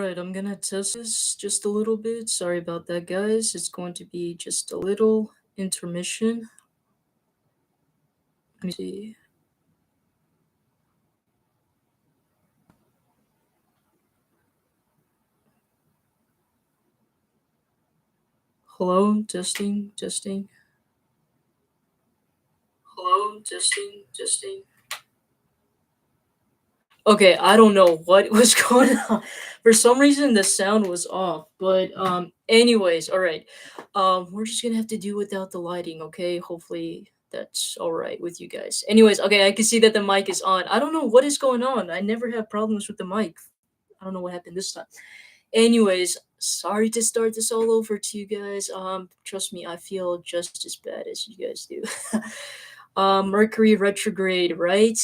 right, I'm gonna test this just a little bit. Sorry about that, guys. It's going to be just a little intermission. Let me see. Hello, testing, testing. Hello, testing, testing. Okay, I don't know what was going on. For some reason the sound was off. But anyways, all right. We're just going to have to do without the lighting, okay? Hopefully that's all right with you guys. Anyways, okay, I can see that the mic is on. I don't know what is going on. I never have problems with the mic. I don't know what happened this time. Anyways, sorry to start this all over to you guys. Trust me, I feel just as bad as you guys do. Mercury retrograde, right?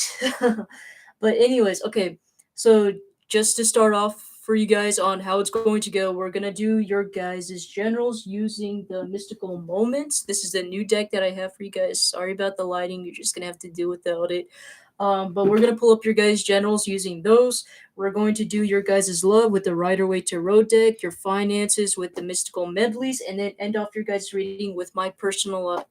But anyways, okay. So just to start off for you guys on how it's going to go, we're gonna do your guys' generals using the mystical moments. This is the new deck that I have for you guys. Sorry about the lighting. You're just gonna have to do without it. But we're gonna pull up your guys' generals using those. We're going to do your guys' love with the Rider Waite Tarot deck, your finances with the mystical medleys, and then end off your guys' reading with my personal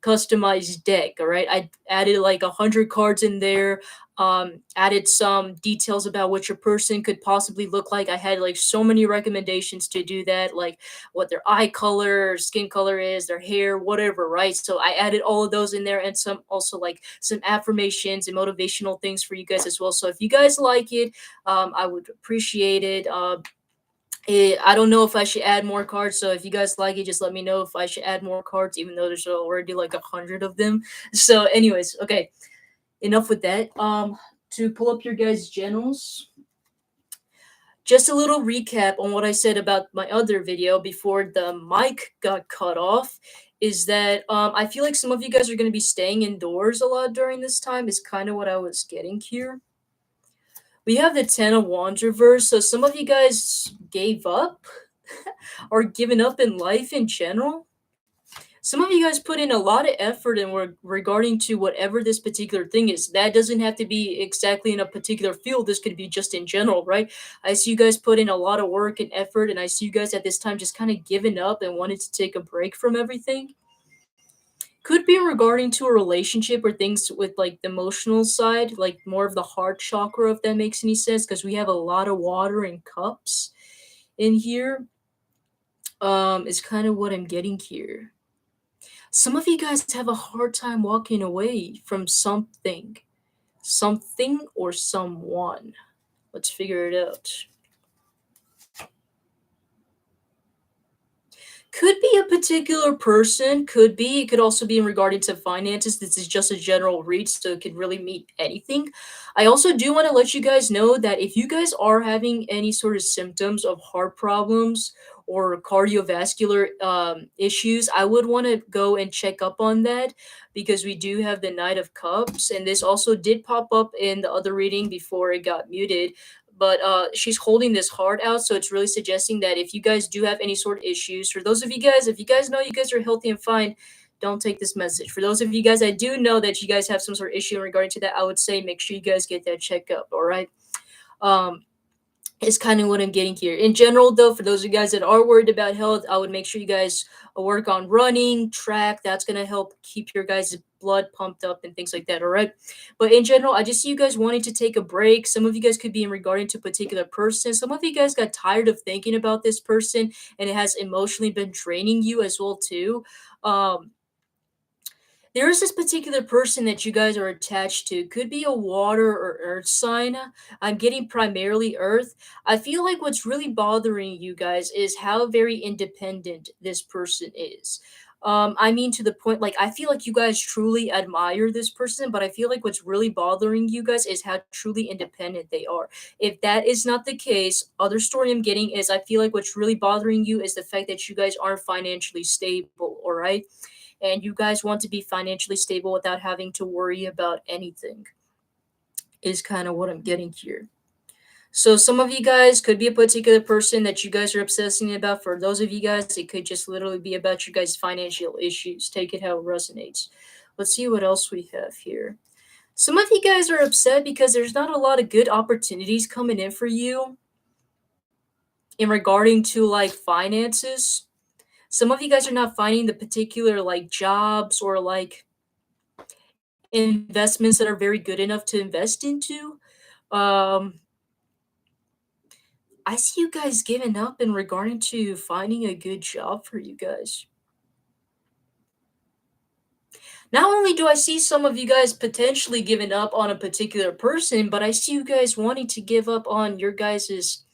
customized deck. All right, I added like 100 cards in there, added some details about what your person could possibly look like. I had like so many recommendations to do that, like what their eye color, skin color is, their hair, whatever, right? So I added all of those in there, and some also like some affirmations and motivational things for you guys as well. So if you guys like it, I would appreciate it. I don't know if I should add more cards, so if you guys like it, just let me know if I should add more cards, even though there's already like 100 of them. So, anyways, okay, enough with that. To pull up your guys' generals, just a little recap on what I said about my other video before the mic got cut off. Is that I feel like some of you guys are going to be staying indoors a lot during this time, is kind of what I was getting here. We have the Ten of Wands reverse, so some of you guys gave up or given up in life in general. Some of you guys put in a lot of effort in regarding to whatever this particular thing is. That doesn't have to be exactly in a particular field. This could be just in general, right? I see you guys put in a lot of work and effort, and I see you guys at this time just kind of giving up and wanted to take a break from everything. Could be regarding to a relationship or things with like the emotional side, like more of the heart chakra, if that makes any sense, because we have a lot of water and cups in here. Is kind of what I'm getting here. Some of you guys have a hard time walking away from something or someone. Let's figure it out. Could be a particular person, could be. It could also be in regarding to finances. This is just a general read, so it could really mean anything. I also do want to let you guys know that if you guys are having any sort of symptoms of heart problems or cardiovascular issues, I would want to go and check up on that, because we do have the Knight of Cups, and this also did pop up in the other reading before it got muted. But she's holding this heart out, so it's really suggesting that if you guys do have any sort of issues, for those of you guys, if you guys know you guys are healthy and fine, don't take this message. For those of you guys, I do know that you guys have some sort of issue regarding to that, I would say make sure you guys get that checked up. All right. um is kind of what I'm getting here. In general, though, for those of you guys that are worried about health, I would make sure you guys work on running, track. That's going to help keep your guys' blood pumped up and things like that. All right. But in general, I just see you guys wanting to take a break. Some of you guys could be in regarding to a particular person. Some of you guys got tired of thinking about this person, and it has emotionally been draining you as well, too. Um, there is this particular person that you guys are attached to. Could be a water or earth sign. I'm getting primarily earth. I feel like what's really bothering you guys is how very independent this person is. I mean, to the point, like, I feel like you guys truly admire this person, but I feel like what's really bothering you guys is how truly independent they are. If that is not the case, other story I'm getting is I feel like what's really bothering you is the fact that you guys aren't financially stable, all right? And you guys want to be financially stable without having to worry about anything, is kind of what I'm getting here. So some of you guys could be a particular person that you guys are obsessing about. For those of you guys, it could just literally be about your guys' financial issues. Take it how it resonates. Let's see what else we have here. Some of you guys are upset because there's not a lot of good opportunities coming in for you. in regarding to like finances. Some of you guys are not finding the particular like jobs or like investments that are very good enough to invest into. Um, I see you guys giving up in regarding to finding a good job for you guys. Not only do I see some of you guys potentially giving up on a particular person, but I see you guys wanting to give up on your guys's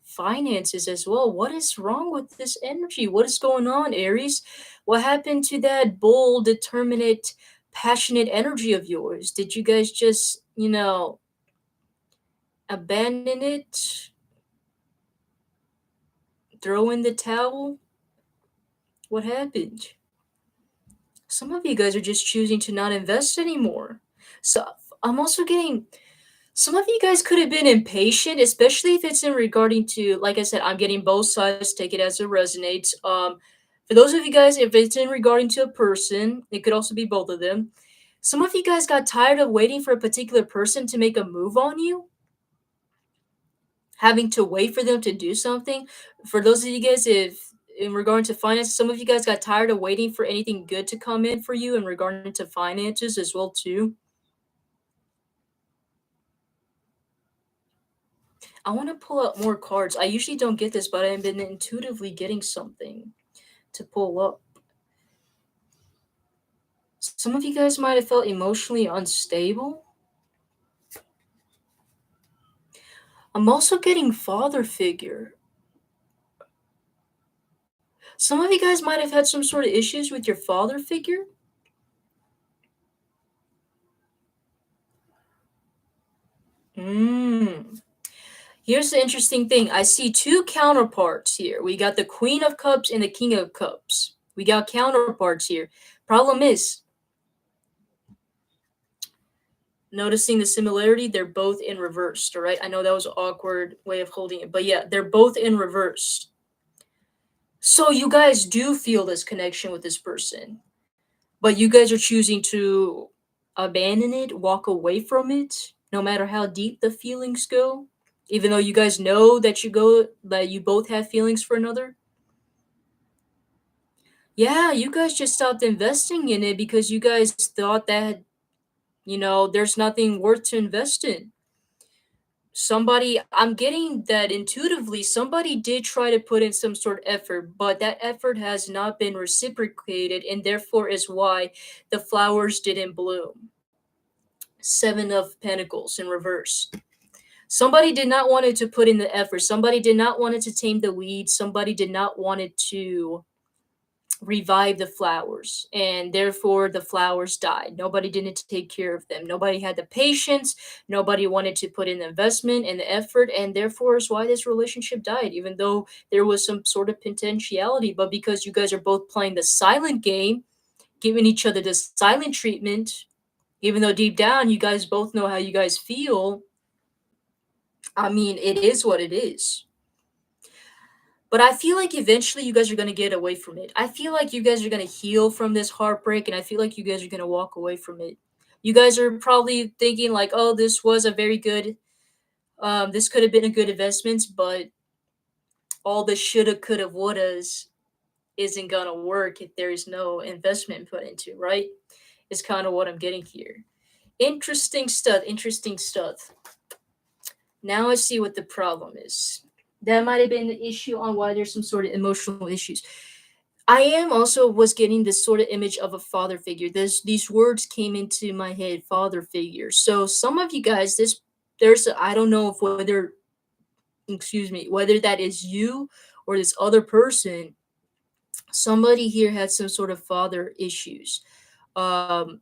finances as well. What is wrong with this energy? What is going on, Aries? What happened to that bold, determinate, passionate energy of yours? Did you guys just, abandon it? Throw in the towel? What happened? Some of you guys are just choosing to not invest anymore. So I'm also getting some of you guys could have been impatient, especially if it's in regarding to, like I said, I'm getting both sides, take it as it resonates. For those of you guys, if it's in regarding to a person, it could also be both of them. Some of you guys got tired of waiting for a particular person to make a move on you, having to wait for them to do something. For those of you guys, if in regard to finance, some of you guys got tired of waiting for anything good to come in for you in regarding to finances as well too. I want to pull out more cards. I usually don't get this, but I've been intuitively getting something to pull up. Some of you guys might have felt emotionally unstable. I'm also getting father figure. Some of you guys might have had some sort of issues with your father figure. Mm. Here's the interesting thing. I see two counterparts here. We got the Queen of Cups and the King of Cups. We got counterparts here. Problem is, noticing the similarity, they're both in reverse, all right? I know that was an awkward way of holding it, but yeah, they're both in reverse. So you guys do feel this connection with this person, but you guys are choosing to abandon it, walk away from it, no matter how deep the feelings go, even though you guys know that you both have feelings for another. Yeah, you guys just stopped investing in it because you guys thought that, there's nothing worth to invest in. Somebody, I'm getting that intuitively, somebody did try to put in some sort of effort, but that effort has not been reciprocated, and therefore is why the flowers didn't bloom. Seven of Pentacles in reverse. Somebody did not want it to put in the effort. Somebody did not want it to tame the weeds. Somebody did not want it to revive the flowers, and therefore the flowers died. Nobody didn't take care of them. Nobody had the patience. Nobody wanted to put in the investment and the effort, and therefore is why this relationship died, even though there was some sort of potentiality. But because you guys are both playing the silent game, giving each other the silent treatment, even though deep down you guys both know how you guys feel, I mean, it is what it is. But I feel like eventually you guys are going to get away from it. I feel like you guys are going to heal from this heartbreak, and I feel like you guys are going to walk away from it. You guys are probably thinking like, "Oh, this was a very good this could have been a good investment, but all the shoulda, coulda, wouldas isn't going to work if there is no investment put into, right?" Is kind of what I'm getting here. Interesting stuff, interesting stuff. Now I see what the problem is. That might have been the issue on why there's some sort of emotional issues. I am also was getting this sort of image of a father figure. These words came into my head, father figure. So some of you guys, I don't know if whether excuse me, whether that is you or this other person. Somebody here had some sort of father issues. Um,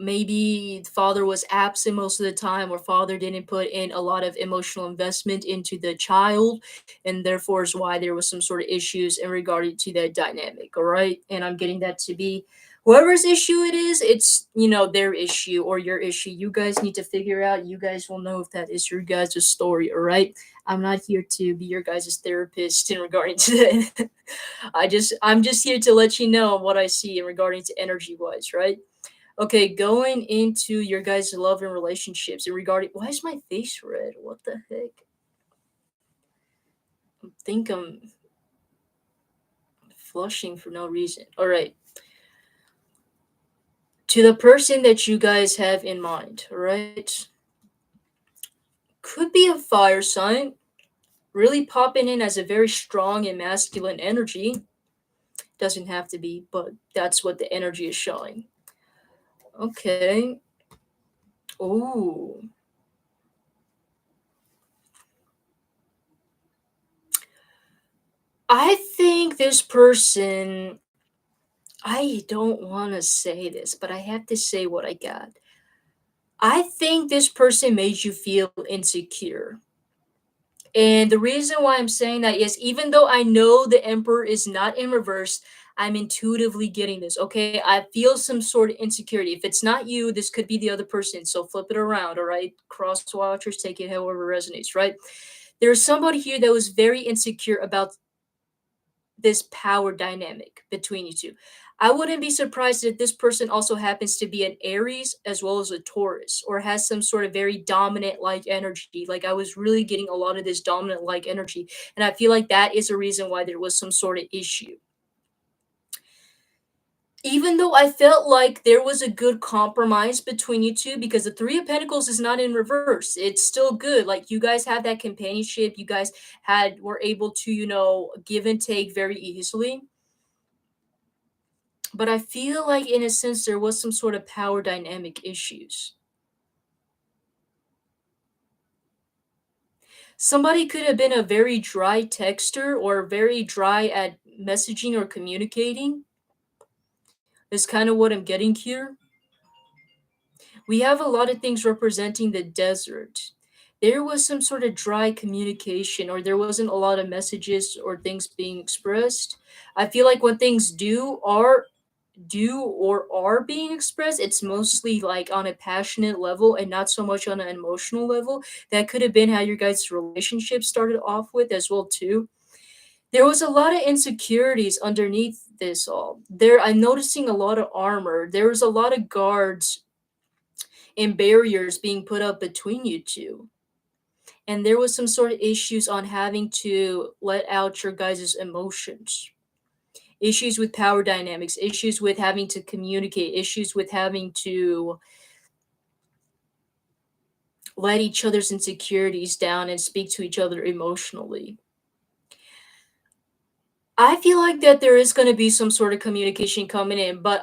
Maybe father was absent most of the time, or father didn't put in a lot of emotional investment into the child, and therefore is why there was some sort of issues in regard to that dynamic. All right, and I'm getting that to be whoever's issue it is, it's their issue or your issue. You guys need to figure out. You guys will know if that is your guys' story. All right, I'm not here to be your guys' therapist in regarding to that. I'm just here to let you know what I see in regarding to energy wise, right? Okay, going into your guys' love and relationships and regarding, why is my face red? What the heck? think I'm flushing for no reason. All right. To the person that you guys have in mind, all right? Could be a fire sign, really popping in as a very strong and masculine energy. Doesn't have to be, but that's what the energy is showing. Okay. Ooh. I think this person, I don't want to say this, but I have to say what I got. I think this person made you feel insecure. And the reason why I'm saying that is even though I know the Emperor is not in reverse, I'm intuitively getting this. Okay. I feel some sort of insecurity. If it's not you, this could be the other person. So flip it around. All right. Cross watchers, take it however resonates, right? There's somebody here that was very insecure about this power dynamic between you two. I wouldn't be surprised if this person also happens to be an Aries as well as a Taurus or has some sort of very dominant like energy. Like I was really getting a lot of this dominant like energy. And I feel like that is a reason why there was some sort of issue. Even though I felt like there was a good compromise between you two because the 3 of Pentacles is not in reverse. It's still good. Like you guys have that companionship. You guys were able to, give and take very easily. But I feel like in a sense there was some sort of power dynamic issues. Somebody could have been a very dry texter or very dry at messaging or communicating. Is kind of what I'm getting here. We have a lot of things representing the desert. There was some sort of dry communication, or there wasn't a lot of messages or things being expressed. I feel like when things do or are being expressed, it's mostly like on a passionate level and not so much on an emotional level. That could have been how your guys' relationship started off with as well too. There was a lot of insecurities underneath this all. There I'm noticing a lot of armor. There was a lot of guards and barriers being put up between you two. And there was some sort of issues on having to let out your guys' emotions, issues with power dynamics, issues with having to communicate, issues with having to let each other's insecurities down and speak to each other emotionally. I feel like that there is going to be some sort of communication coming in, but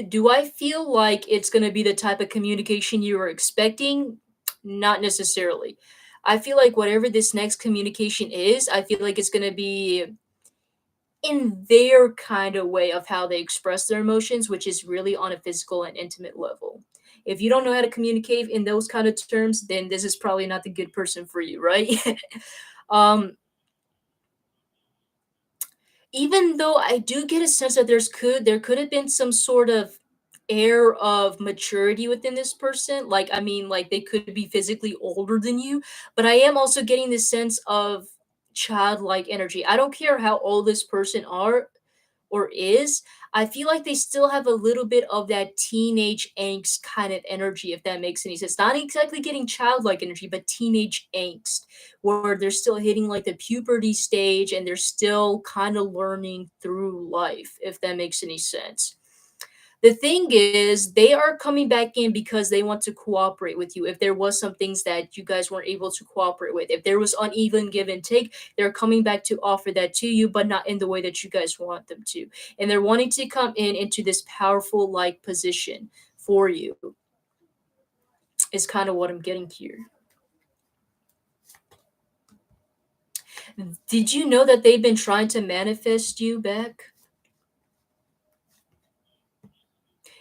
do I feel like it's going to be the type of communication you were expecting? Not necessarily. I feel like whatever this next communication is, I feel like it's going to be in their kind of way of how they express their emotions, which is really on a physical and intimate level. If you don't know how to communicate in those kind of terms, then this is probably not the good person for you, right? um, Even though I do get a sense that there could have been some sort of air of maturity within this person. Like, I mean, like they could be physically older than you, but I am also getting this sense of childlike energy. I don't care how old this person are or is, I feel like they still have a little bit of that teenage angst kind of energy, if that makes any sense. Not exactly getting childlike energy, but teenage angst, where they're still hitting like the puberty stage and they're still kind of learning through life, if that makes any sense. The thing is, they are coming back in because they want to cooperate with you. If there was some things that you guys weren't able to cooperate with, if there was uneven give and take, they're coming back to offer that to you, but not in the way that you guys want them to. And they're wanting to come in into this powerful like position for you. Is kind of what I'm getting here. Did you know that they've been trying to manifest you back?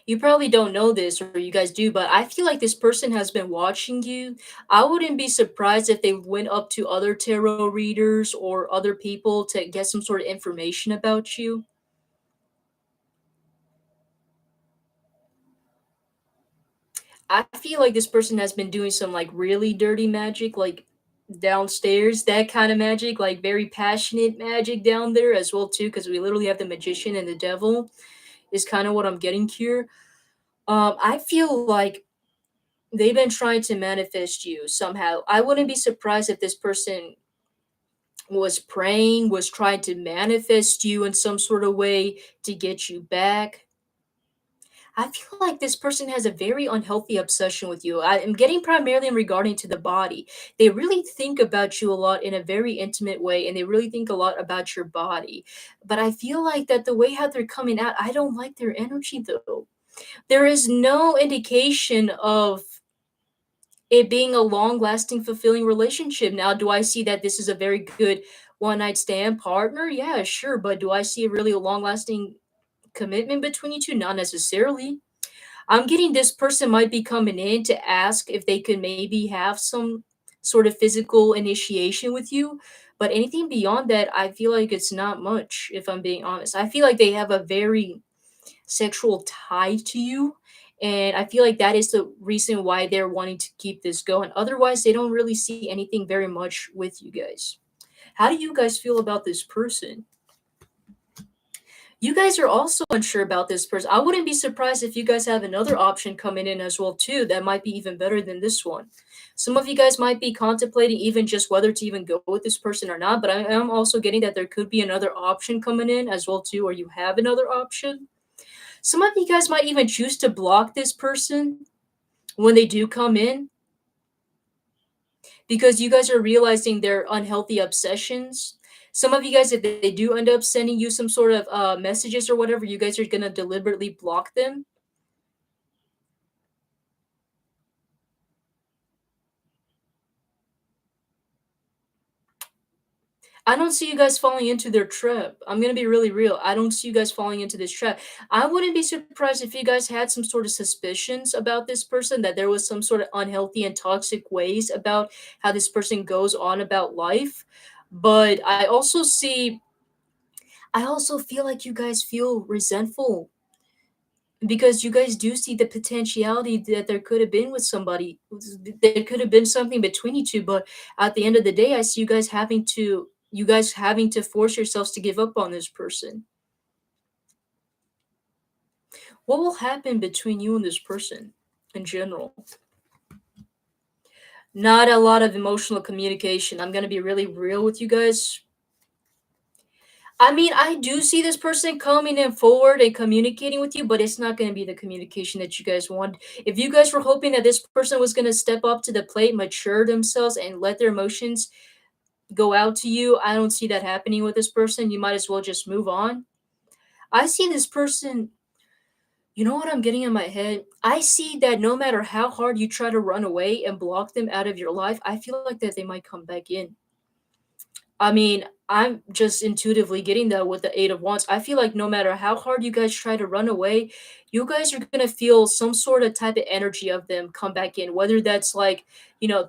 You probably don't know this, or you guys do, but I feel like this person has been watching you. I wouldn't be surprised if they went up to other tarot readers or other people to get some sort of information about you. I feel like this person has been doing some like really dirty magic, like downstairs, that kind of magic, like very passionate magic down there as well too, because we literally have the magician and the devil is kind of what I'm getting here. I feel like they've been trying to manifest you somehow. I wouldn't be surprised if this person was praying, was trying to manifest you in some sort of way to get you back. I feel like this person has a very unhealthy obsession with you. I am getting primarily in regarding to the body. They really think about you a lot in a very intimate way, and they really think a lot about your body. But I feel like that the way how they're coming out, I don't like their energy though. There is no indication of it being a long lasting, fulfilling relationship. Now, do I see that this is a very good one night stand partner? Yeah, sure. But do I see a really long lasting commitment between you two? Not necessarily. I'm getting this person might be coming in to ask if they could maybe have some sort of physical initiation with you. But anything beyond that, I feel like it's not much, if I'm being honest. I feel like they have a very sexual tie to you. And I feel like that is the reason why they're wanting to keep this going. Otherwise, they don't really see anything very much with you guys. How do you guys feel about this person? You guys are also unsure about this person. I wouldn't be surprised if you guys have another option coming in as well too that might be even better than this one. Some of you guys might be contemplating even just whether to even go with this person or not, but I am also getting that there could be another option coming in as well too, or you have another option. Some of you guys might even choose to block this person when they do come in because you guys are realizing their unhealthy obsessions. Some of you guys, if they do end up sending you some sort of messages or whatever, you guys are gonna deliberately block them. I don't see you guys falling into their trap. I'm gonna be really real. I don't see you guys falling into this trap. I wouldn't be surprised if you guys had some sort of suspicions about this person, that there was some sort of unhealthy and toxic ways about how this person goes on about life. But I also feel like you guys feel resentful because you guys do see the potentiality that there could have been with somebody. There could have been something between you two, but at the end of the day, I see you guys having to force yourselves to give up on this person. What will happen between you and this person in general? Not a lot of emotional communication. I'm gonna be really real with you guys. I mean, I do see this person coming in forward and communicating with you, but it's not going to be the communication that you guys want. If you guys were hoping that this person was going to step up to the plate, mature themselves, and let their emotions go out to you, I don't see that happening with this person. You might as well just move on. I see this person, you know what I'm getting in my head? I see that no matter how hard you try to run away and block them out of your life, I feel like that they might come back in. I mean, I'm just intuitively getting that with the Eight of Wands. I feel like no matter how hard you guys try to run away, you guys are gonna feel some sort of type of energy of them come back in. Whether that's like,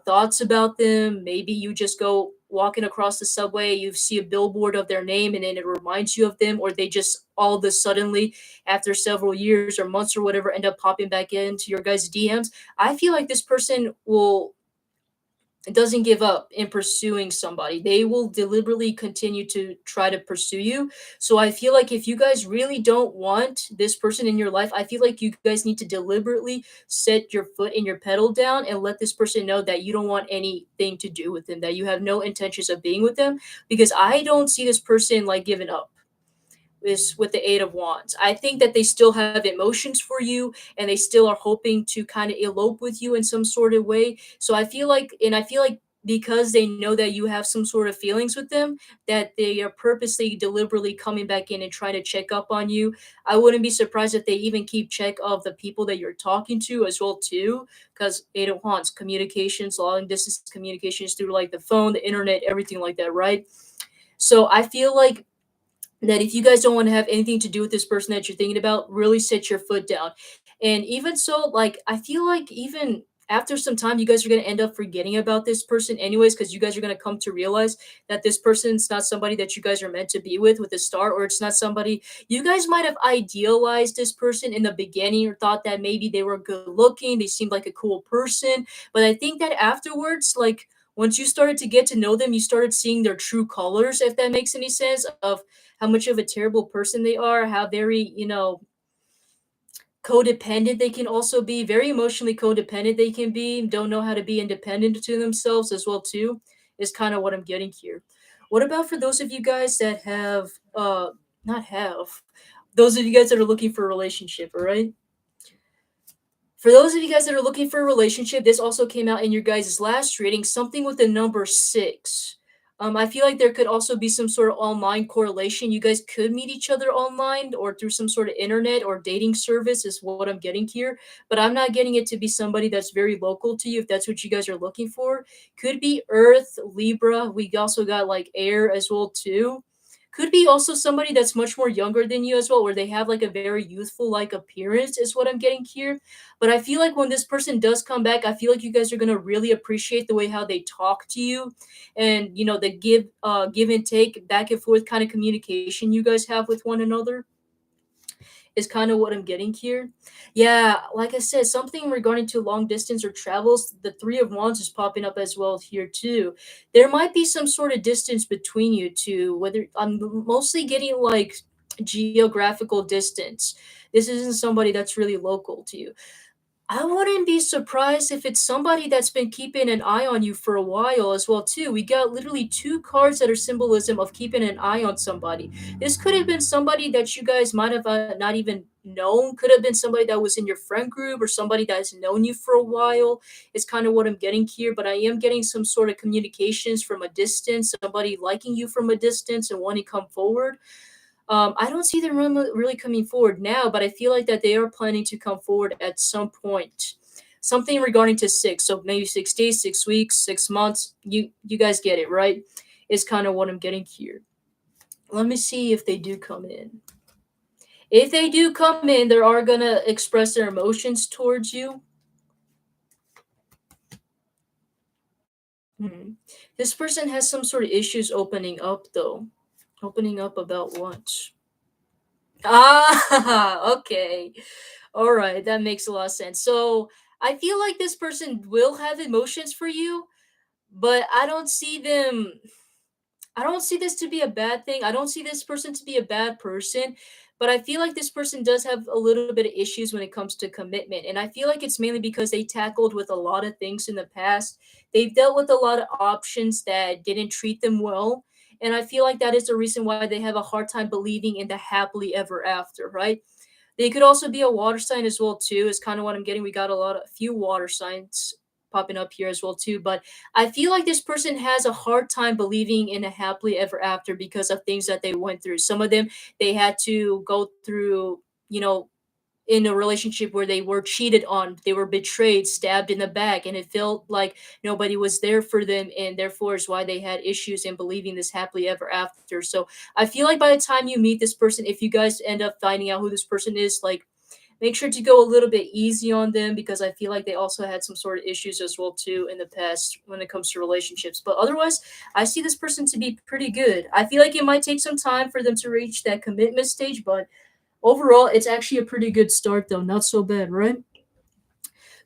thoughts about them, maybe you just go walking across the subway, you see a billboard of their name and then it reminds you of them, or they just all of a suddenly, after several years or months or whatever, end up popping back into your guys' DMs. I feel like this person will doesn't give up in pursuing somebody. They will deliberately continue to try to pursue you. So I feel like if you guys really don't want this person in your life, I feel like you guys need to deliberately set your foot in your pedal down and let this person know that you don't want anything to do with them, that you have no intentions of being with them, because I don't see this person like giving up is with the Eight of Wands. I think that they still have emotions for you and they still are hoping to kind of elope with you in some sort of way. So I feel like because they know that you have some sort of feelings with them, that they are purposely, deliberately coming back in and trying to check up on you. I wouldn't be surprised if they even keep check of the people that you're talking to as well too, because Eight of Wands, communications, long distance communications through like the phone, the internet, everything like that, right? So I feel like that if you guys don't want to have anything to do with this person that you're thinking about, really set your foot down. And even so, like, I feel like even after some time, you guys are going to end up forgetting about this person anyways, because you guys are going to come to realize that this person's not somebody that you guys are meant to be with a star, or it's not somebody you guys might have idealized this person in the beginning or thought that maybe they were good looking, they seemed like a cool person. But I think that afterwards, like, once you started to get to know them, you started seeing their true colors, if that makes any sense, of how much of a terrible person they are, how very, codependent they can also be, very emotionally codependent they can be, don't know how to be independent to themselves as well too, is kind of what I'm getting here. What about for those of you guys that have not have those of you guys that are looking for a relationship, all right? For those of you guys that are looking for a relationship, this also came out in your guys' last reading, something with the number six. I feel like there could also be some sort of online correlation. You guys could meet each other online or through some sort of internet or dating service, is what I'm getting here. But I'm not getting it to be somebody that's very local to you, if that's what you guys are looking for. Could be Earth, Libra. We also got like air as well too. Could be also somebody that's much more younger than you as well, where they have like a very youthful like appearance, is what I'm getting here. But I feel like when this person does come back, I feel like you guys are gonna really appreciate the way how they talk to you, and the give and take, back and forth kind of communication you guys have with one another is kind of what I'm getting here. Yeah, like I said, something regarding to long distance or travels, the Three of Wands is popping up as well here too. There might be some sort of distance between you two, whether I'm mostly getting like geographical distance. This isn't somebody that's really local to you. I wouldn't be surprised if it's somebody that's been keeping an eye on you for a while as well too. We got literally two cards that are symbolism of keeping an eye on somebody. This could have been somebody that you guys might have not even known. Could have been somebody that was in your friend group or somebody that's known you for a while. Is kind of what I'm getting here. But I am getting some sort of communications from a distance. Somebody liking you from a distance and wanting to come forward. I don't see them really coming forward now, but I feel like that they are planning to come forward at some point. Something regarding to six, so maybe 6 days, 6 weeks, 6 months. You guys get it, right? Is kind of what I'm getting here. Let me see if they do come in. If they do come in, they are gonna express their emotions towards you. Hmm. This person has some sort of issues opening up, though. Opening up about what? Ah, okay. All right, that makes a lot of sense. So I feel like this person will have emotions for you, but I don't see this to be a bad thing. I don't see this person to be a bad person, but I feel like this person does have a little bit of issues when it comes to commitment. And I feel like it's mainly because they tackled with a lot of things in the past. They've dealt with a lot of options that didn't treat them well. And I feel like that is the reason why they have a hard time believing in the happily ever after, right? They could also be a water sign as well too. Is kind of what I'm getting. We got a few water signs popping up here as well too. But I feel like this person has a hard time believing in a happily ever after because of things that they went through. Some of them they had to go through, you know, in a relationship where they were cheated on, they were betrayed, stabbed in the back, and it felt like nobody was there for them, and therefore is why they had issues in believing this happily ever after. So I feel like by the time you meet this person, if you guys end up finding out who this person is, like make sure to go a little bit easy on them because I feel like they also had some sort of issues as well too in the past when it comes to relationships. But otherwise, I see this person to be pretty good. I feel like it might take some time for them to reach that commitment stage, but overall, it's actually a pretty good start, though. Not so bad, right?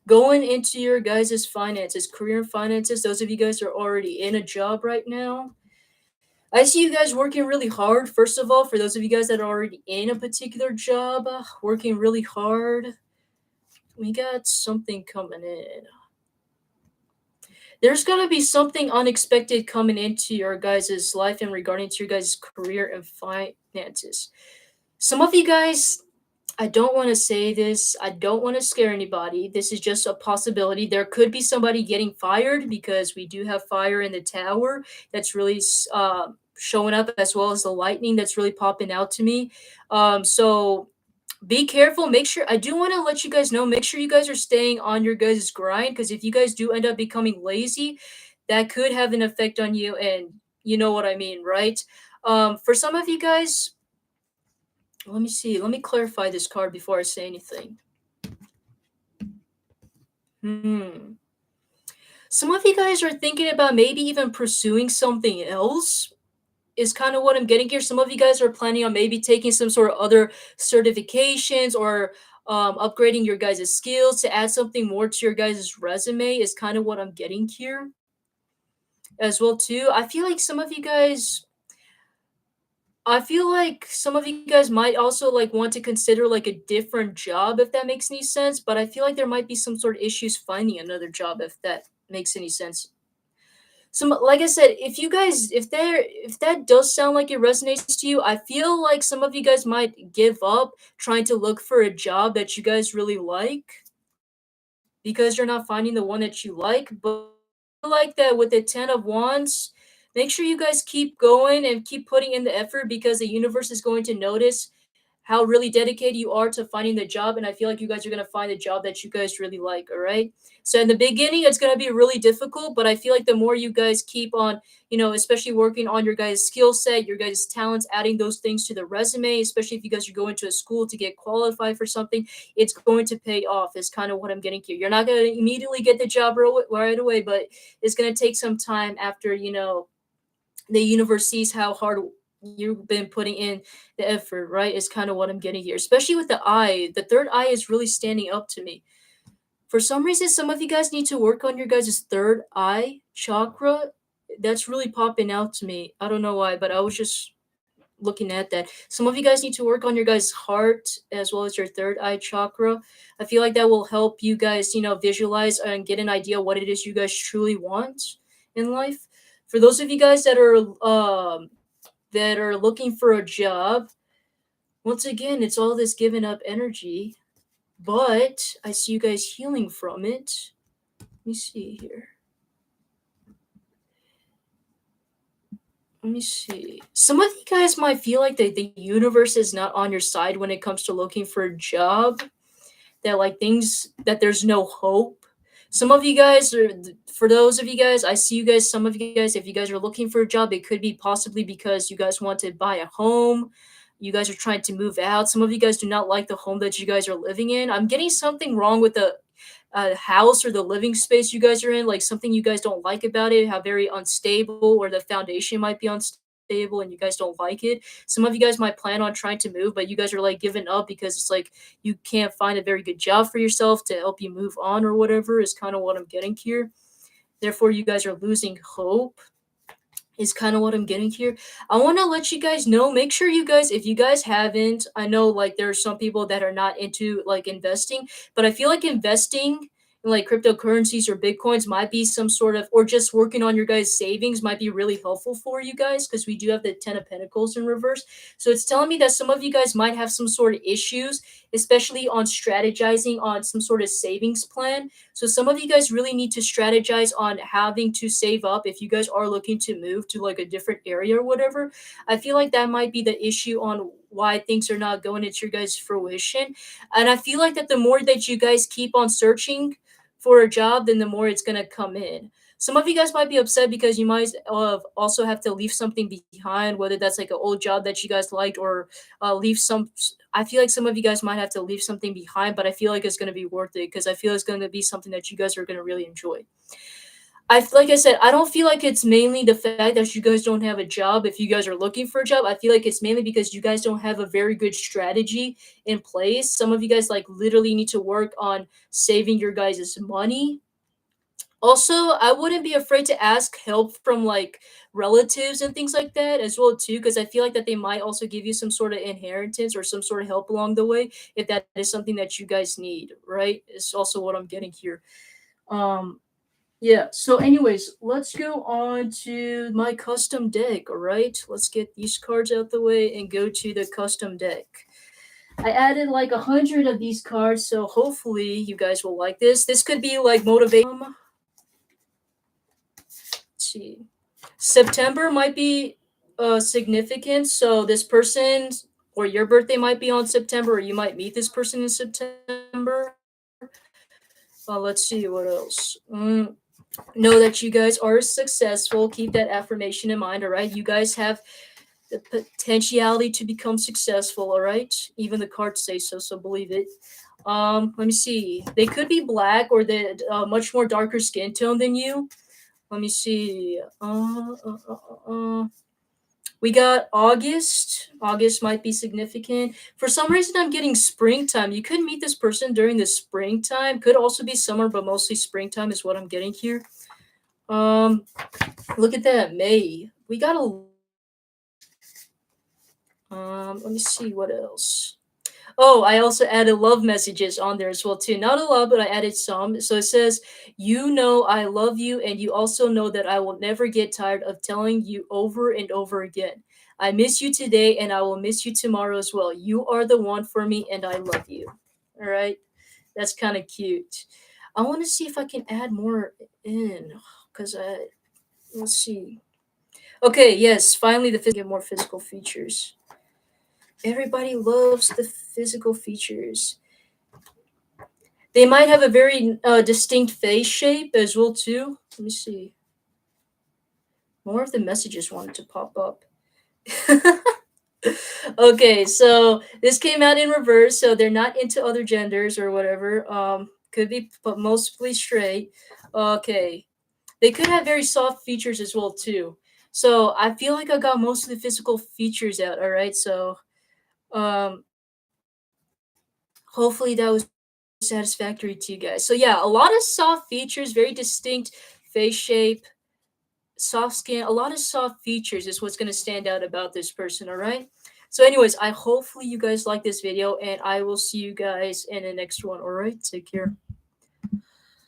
Going into your guys' finances, career and finances, those of you guys are already in a job right now. I see you guys working really hard. First of all, for those of you guys that are already in a particular job, working really hard, we got something coming in. There's gonna be something unexpected coming into your guys' life and regarding to your guys' career and finances. Some of you guys, I don't want to say this. I don't want to scare anybody. This is just a possibility. There could be somebody getting fired because we do have fire in the tower that's really showing up, as well as the lightning that's really popping out to me. So be careful. Make sure, I do want to let you guys know, make sure you guys are staying on your guys' grind, because if you guys do end up becoming lazy, that could have an effect on you. And you know what I mean, right? For some of you guys, let me see. Let me clarify this card before I say anything. Hmm. Some of you guys are thinking about maybe even pursuing something else, is kind of what I'm getting here. Some of you guys are planning on maybe taking some sort of other certifications or upgrading your guys' skills to add something more to your guys' resume, is kind of what I'm getting here as well too. I feel like some of you guys might also like want to consider like a different job, if that makes any sense, but I feel like there might be some sort of issues finding another job, if that makes any sense. some, like I said, if that does sound like it resonates to you, I feel like some of you guys might give up trying to look for a job that you guys really like because you're not finding the one that you like. But I like that with the 10 of wands, make sure you guys keep going and keep putting in the effort because the universe is going to notice how really dedicated you are to finding the job. And I feel like you guys are going to find a job that you guys really like. All right. So in the beginning, it's going to be really difficult, but I feel like the more you guys keep on, especially working on your guys' skill set, your guys' talents, adding those things to the resume, especially if you guys are going to a school to get qualified for something, it's going to pay off, is kind of what I'm getting here. You're not going to immediately get the job right away, but it's going to take some time after, the universe sees how hard you've been putting in the effort, right? Is kind of what I'm getting here. Especially with the eye. The third eye is really standing up to me. For some reason, some of you guys need to work on your guys' third eye chakra. That's really popping out to me. I don't know why, but I was just looking at that. Some of you guys need to work on your guys' heart as well as your third eye chakra. I feel like that will help you guys, visualize and get an idea what it is you guys truly want in life. For those of you guys that are looking for a job, once again, it's all this giving up energy, but I see you guys healing from it. Let me see here. Let me see. Some of you guys might feel like the universe is not on your side when it comes to looking for a job, that like things that there's no hope. Some of you guys are, for those of you guys, I see you guys, some of you guys, if you guys are looking for a job, it could be possibly because you guys want to buy a home. You guys are trying to move out. Some of you guys do not like the home that you guys are living in. I'm getting something wrong with the house or the living space you guys are in, like something you guys don't like about it, how very unstable, or the foundation might be unstable and you guys don't like it. Some of you guys might plan on trying to move, but you guys are like giving up because it's like you can't find a very good job for yourself to help you move on or whatever, is kind of what I'm getting here. Therefore, you guys are losing hope, is kind of what I'm getting here. I want to let you guys know, make sure you guys, if you guys haven't, I know like there are some people that are not into like investing, but I feel like investing in like cryptocurrencies or bitcoins might be some sort of, or just working on your guys' savings might be really helpful for you guys because we do have the 10 of Pentacles in reverse. So it's telling me that some of you guys might have some sort of issues, especially on strategizing on some sort of savings plan. So some of you guys really need to strategize on having to save up if you guys are looking to move to like a different area or whatever. I feel like that might be the issue on why things are not going into your guys' fruition. And I feel like that the more that you guys keep on searching for a job, then the more it's gonna come in. Some of you guys might be upset because you might also have to leave something behind, whether that's like an old job that you guys liked, or leave some. I feel like some of you guys might have to leave something behind, but I feel like it's going to be worth it because I feel it's going to be something that you guys are going to really enjoy. Like I said, I don't feel like it's mainly the fact that you guys don't have a job. If you guys are looking for a job, I feel like it's mainly because you guys don't have a very good strategy in place. Some of you guys like literally need to work on saving your guys' money. Also, I wouldn't be afraid to ask help from like relatives and things like that as well too, because I feel like that they might also give you some sort of inheritance or some sort of help along the way if that is something that you guys need, right? It's also what I'm getting here. Um, yeah. So, anyways, let's go on to my custom deck. All right, let's get these cards out the way and go to the custom deck. I added like 100 of these cards, so hopefully you guys will like this. This could be like motivation. See, September might be significant. So this person or your birthday might be on September, or you might meet this person in September. Let's see what else. Know that you guys are successful. Keep that affirmation in mind. All right, you guys have the potentiality to become successful. All right, even the cards say so. So believe it. Let me see. They could be black or the much more darker skin tone than you. Let me see. We got August. August might be significant. For some reason, I'm getting springtime. You could meet this person during the springtime. Could also be summer, but mostly springtime is what I'm getting here. Look at that, May. We got a. Let me see what else. Oh, I also added love messages on there as well too. Not a lot, but I added some. So it says, "You know I love you, and you also know that I will never get tired of telling you over and over again. I miss you today, and I will miss you tomorrow as well. You are the one for me, and I love you." All right, that's kind of cute. I want to see if I can add more in, because I let's see. Okay, yes, finally the get more physical features. Everybody loves the physical features. They might have a very distinct face shape as well too. Let me see. More of the messages wanted to pop up. Okay, so this came out in reverse, so they're not into other genders or whatever. Could be, but mostly straight. Okay, they could have very soft features as well too. So I feel like I got most of the physical features out. All right, so um, hopefully that was satisfactory to you guys. So yeah, a lot of soft features, very distinct face shape, soft skin, a lot of soft features is what's going to stand out about this person, all right? So anyways, I hopefully you guys like this video and I will see you guys in the next one, all right? Take care.